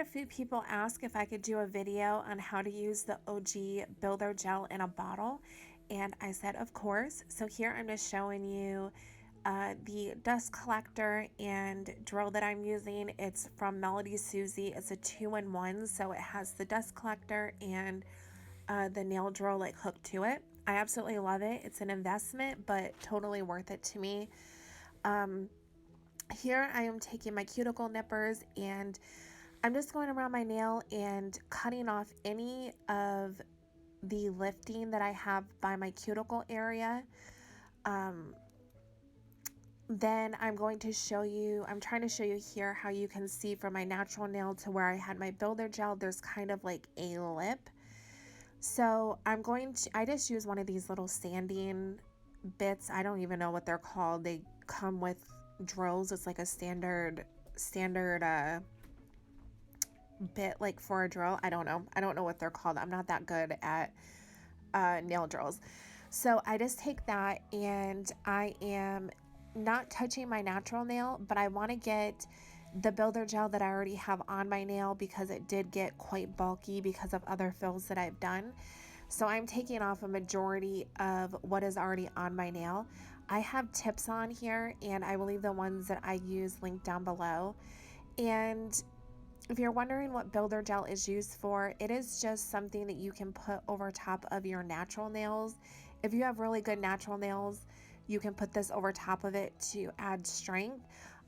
few people ask if I could do a video on how to use the OG Builder Gel in a bottle, and I said of course. So here I'm just showing you the dust collector and drill that I'm using. It's from Susie. It's a 2-in-1, so it has the dust collector and the nail drill like hooked to it. I absolutely love it. It's an investment, but totally worth it to me. Here I am taking my cuticle nippers and I'm just going around my nail and cutting off any of the lifting that I have by my cuticle area. Then I'm going to show you, I'm trying to show you here how you can see from my natural nail to where I had my builder gel, there's kind of like a lip. So I just use one of these little sanding bits. I don't even know what they're called. They come with drills. It's like a standard bit like for a drill. I don't know what they're called. I'm not that good at nail drills. So I just take that and I am not touching my natural nail, but I want to get the builder gel that I already have on my nail because it did get quite bulky because of other fills that I've done. So I'm taking off a majority of what is already on my nail. I have tips on here and I will leave the ones that I use linked down below. And if you're wondering what builder gel is used for, it is just something that you can put over top of your natural nails. If you have really good natural nails, you can put this over top of it to add strength.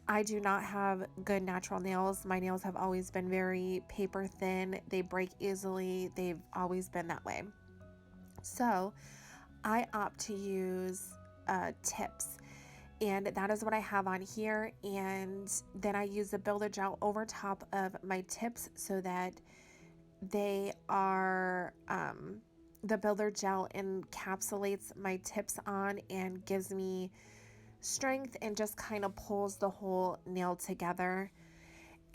I do not have good natural nails. My nails have always been very paper thin. They break easily. They've always been that way. So I opt to use tips. And that is what I have on here. And then I use the builder gel over top of my tips so that they are, the builder gel encapsulates my tips on and gives me strength and just kind of pulls the whole nail together.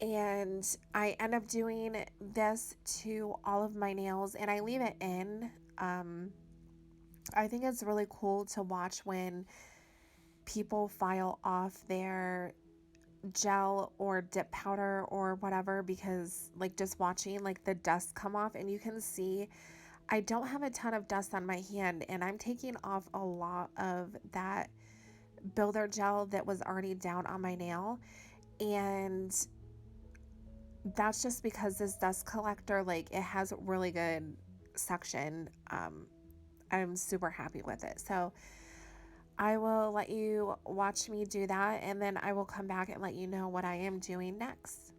And I end up doing this to all of my nails and I leave it in. I think it's really cool to watch when people file off their gel or dip powder or whatever, because like just watching like the dust come off, and you can see I don't have a ton of dust on my hand and I'm taking off a lot of that builder gel that was already down on my nail. And that's just because this dust collector, like it has really good suction. I'm super happy with it. So I will let you watch me do that, and then I will come back and let you know what I am doing next.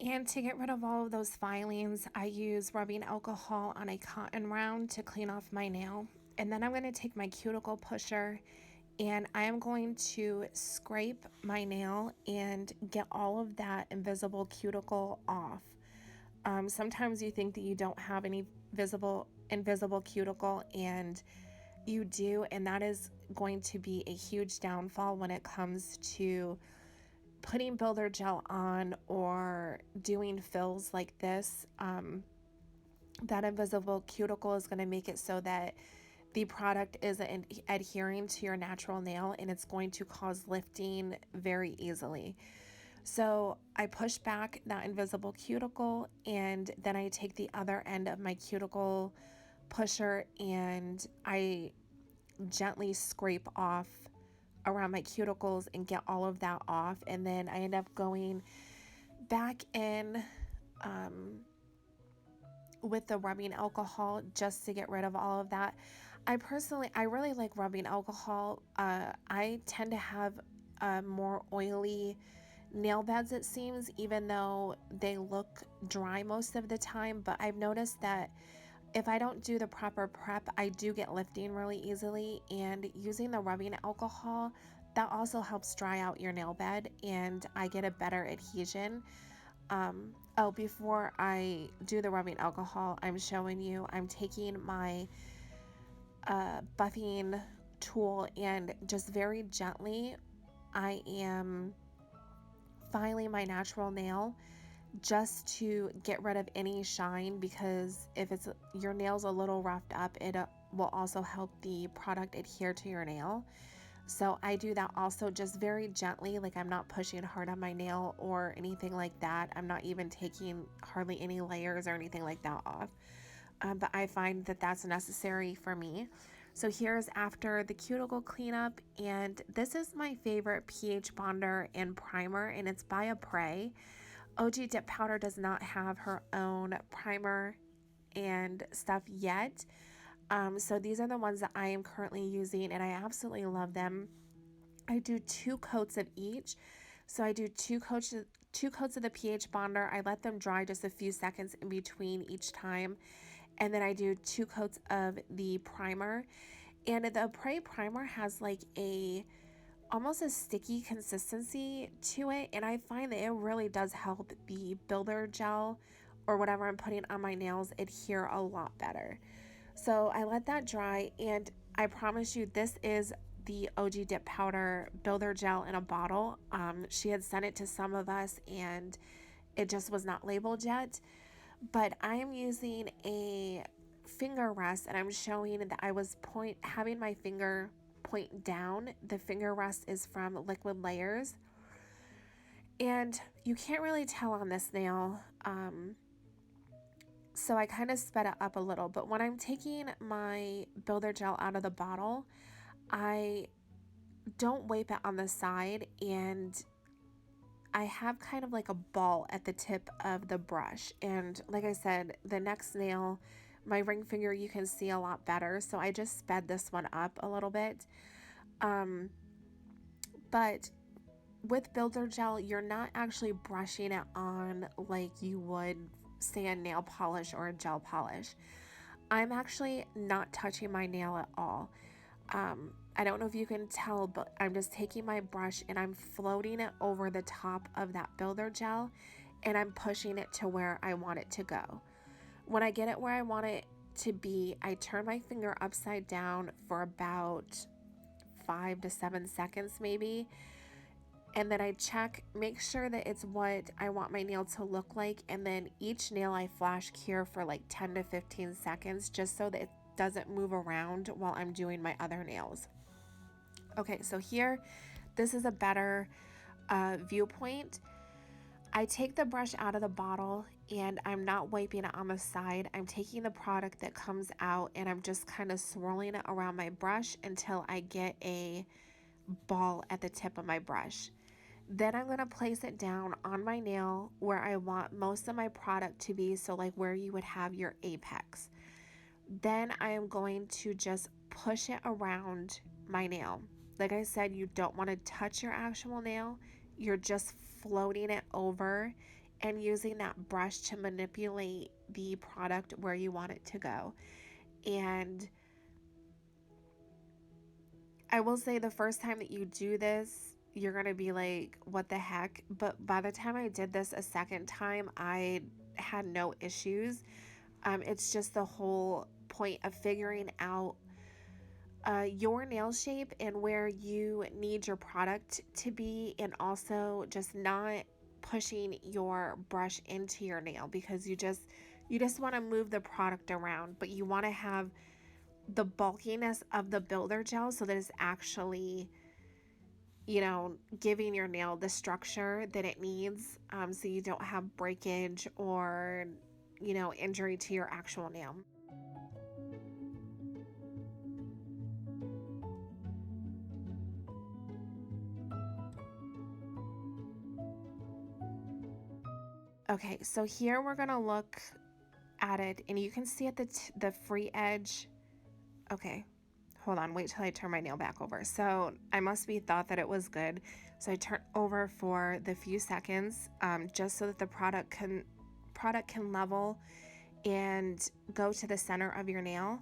And to get rid of all of those filings, I use rubbing alcohol on a cotton round to clean off my nail. And then I'm going to take my cuticle pusher and I am going to scrape my nail and get all of that invisible cuticle off. Sometimes you think that you don't have any invisible cuticle, and you do, and that is going to be a huge downfall when it comes to putting builder gel on or doing fills like this. That invisible cuticle is going to make it so that the product isn't adhering to your natural nail, and it's going to cause lifting very easily. So I push back that invisible cuticle, and then I take the other end of my cuticle pusher and I gently scrape off around my cuticles and get all of that off. And then I end up going back in with the rubbing alcohol just to get rid of all of that. I really like rubbing alcohol. I tend to have more oily nail beds, it seems, even though they look dry most of the time. But I've noticed that if I don't do the proper prep, I do get lifting really easily. And using the rubbing alcohol, that also helps dry out your nail bed, and I get a better adhesion. Before I do the rubbing alcohol, I'm showing you, I'm taking my buffing tool and just very gently, I am filing my natural nail just to get rid of any shine, because if your nail's a little roughed up, it will also help the product adhere to your nail. So I do that also just very gently, like I'm not pushing hard on my nail or anything like that. I'm not even taking hardly any layers or anything like that off. But I find that that's necessary for me. So here's after the cuticle cleanup, and this is my favorite pH bonder and primer, and it's by Apres. OG Dip Powder does not have her own primer and stuff yet. So these are the ones that I am currently using, and I absolutely love them. I do 2 coats of each. So I do two coats of the pH bonder. I let them dry just a few seconds in between each time. And then I do 2 coats of the primer. And the Apres primer has like almost a sticky consistency to it, and I find that it really does help the builder gel or whatever I'm putting on my nails adhere a lot better. So I let that dry, and I promise you, this is the OG Dip Powder builder gel in a bottle. She had sent it to some of us, and it just was not labeled yet. But I am using a finger rest, and I'm showing that I was having my finger point down. The finger rest is from Liquid Layers, and you can't really tell on this nail. So I kind of sped it up a little, but when I'm taking my builder gel out of the bottle, I don't wipe it on the side, and I have kind of like a ball at the tip of the brush. And like I said, the next nail, my ring finger, you can see a lot better. So I just sped this one up a little bit. But with builder gel, you're not actually brushing it on like you would, say, a nail polish or a gel polish. I'm actually not touching my nail at all. I don't know if you can tell, but I'm just taking my brush and I'm floating it over the top of that builder gel, and I'm pushing it to where I want it to go. When I get it where I want it to be, I turn my finger upside down for about 5 to 7 seconds maybe, and then I check, make sure that it's what I want my nail to look like, and then each nail I flash cure for like 10 to 15 seconds just so that it doesn't move around while I'm doing my other nails. Okay, so here, this is a better viewpoint. I take the brush out of the bottle, and I'm not wiping it on the side. I'm taking the product that comes out, and I'm just kind of swirling it around my brush until I get a ball at the tip of my brush. Then I'm going to place it down on my nail where I want most of my product to be, so like where you would have your apex. Then I am going to just push it around my nail. Like I said, you don't want to touch your actual nail. You're just floating it over and using that brush to manipulate the product where you want it to go. And I will say the first time that you do this, you're going to be like, what the heck? But by the time I did this a second time, I had no issues. It's just the whole point of figuring out your nail shape and where you need your product to be, and also just not pushing your brush into your nail, because you just want to move the product around, but you want to have the bulkiness of the builder gel so that it's actually, giving your nail the structure that it needs, so you don't have breakage or injury to your actual nail. Okay, so here we're gonna look at it, and you can see at the free edge. Okay, hold on, wait till I turn my nail back over. So I must be thought that it was good. So I turn over for the few seconds, just so that the product can level and go to the center of your nail.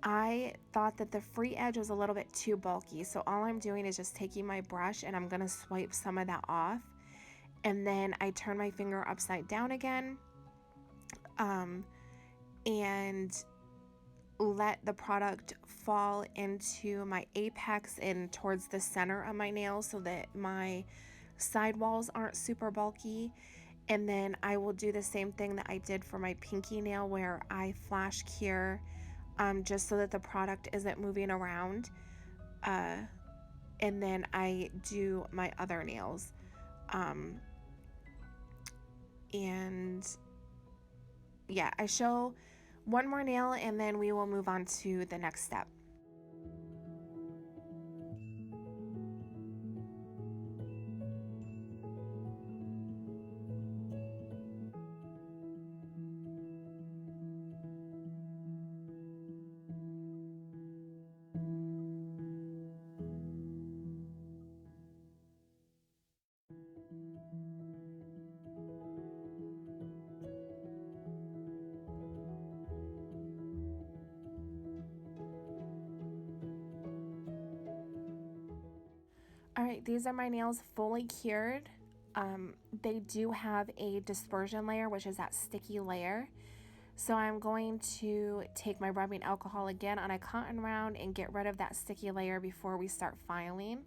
I thought that the free edge was a little bit too bulky, so all I'm doing is just taking my brush and I'm gonna swipe some of that off, and then I turn my finger upside down again, and let the product fall into my apex and towards the center of my nail so that my sidewalls aren't super bulky. And then I will do the same thing that I did for my pinky nail, where I flash cure, just so that the product isn't moving around. And then I do my other nails. And yeah, I show one more nail and then we will move on to the next step. All right, these are my nails fully cured. They do have a dispersion layer, which is that sticky layer. So I'm going to take my rubbing alcohol again on a cotton round and get rid of that sticky layer before we start filing.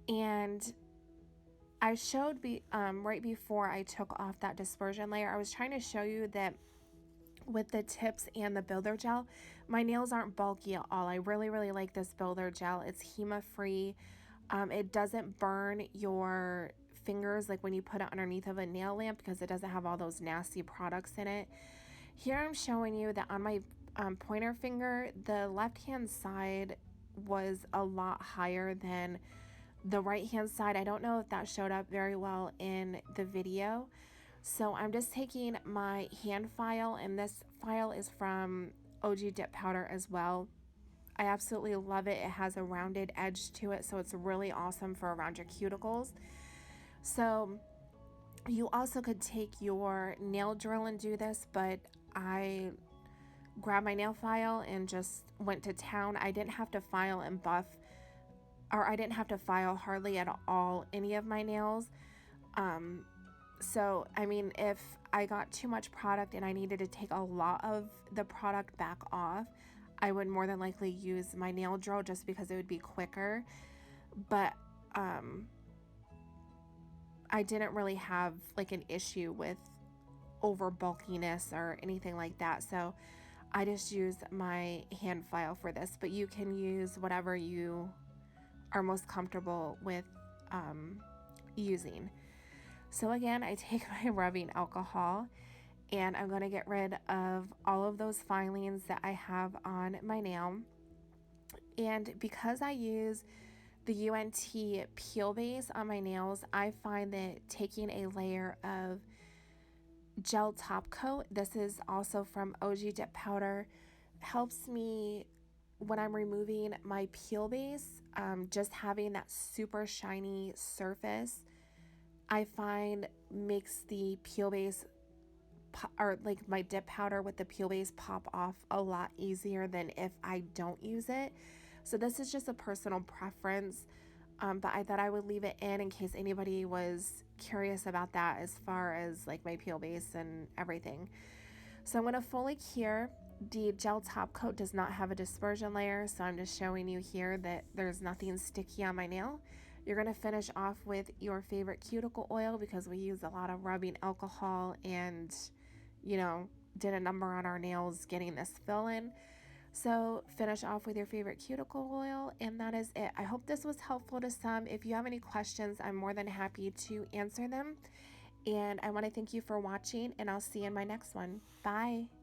And I showed right before I took off that dispersion layer, I was trying to show you that with the tips and the builder gel, my nails aren't bulky at all. I really, really like this builder gel. It's HEMA free. It doesn't burn your fingers like when you put it underneath of a nail lamp, because it doesn't have all those nasty products in it. Here I'm showing you that on my pointer finger, the left hand side was a lot higher than the right hand side. I don't know if that showed up very well in the video. So I'm just taking my hand file, and this file is from OG Dip Powder as well. I absolutely love it. It has a rounded edge to it, so it's really awesome for around your cuticles. So you also could take your nail drill and do this, but I grabbed my nail file and just went to town. I didn't have to file and buff, or I didn't have to file hardly at all any of my nails. So, I mean, if I got too much product and I needed to take a lot of the product back off, I would more than likely use my nail drill, just because it would be quicker. But I didn't really have like an issue with over bulkiness or anything like that. So I just used my hand file for this, but you can use whatever you are most comfortable with using. So again, I take my rubbing alcohol and I'm going to get rid of all of those filings that I have on my nail. And because I use the UNT peel base on my nails, I find that taking a layer of gel top coat, this is also from OG Dip Powder, helps me when I'm removing my peel base. Just having that super shiny surface, I find, makes the peel base or like my dip powder with the peel base pop off a lot easier than if I don't use it. So this is just a personal preference, but I thought I would leave it in case anybody was curious about that as far as like my peel base and everything. So I'm going to fully cure. The gel top coat does not have a dispersion layer, so I'm just showing you here that there's nothing sticky on my nail. You're going to finish off with your favorite cuticle oil because we use a lot of rubbing alcohol and, you know, did a number on our nails getting this fill in. So finish off with your favorite cuticle oil, and that is it. I hope this was helpful to some. If you have any questions, I'm more than happy to answer them. And I want to thank you for watching, and I'll see you in my next one. Bye.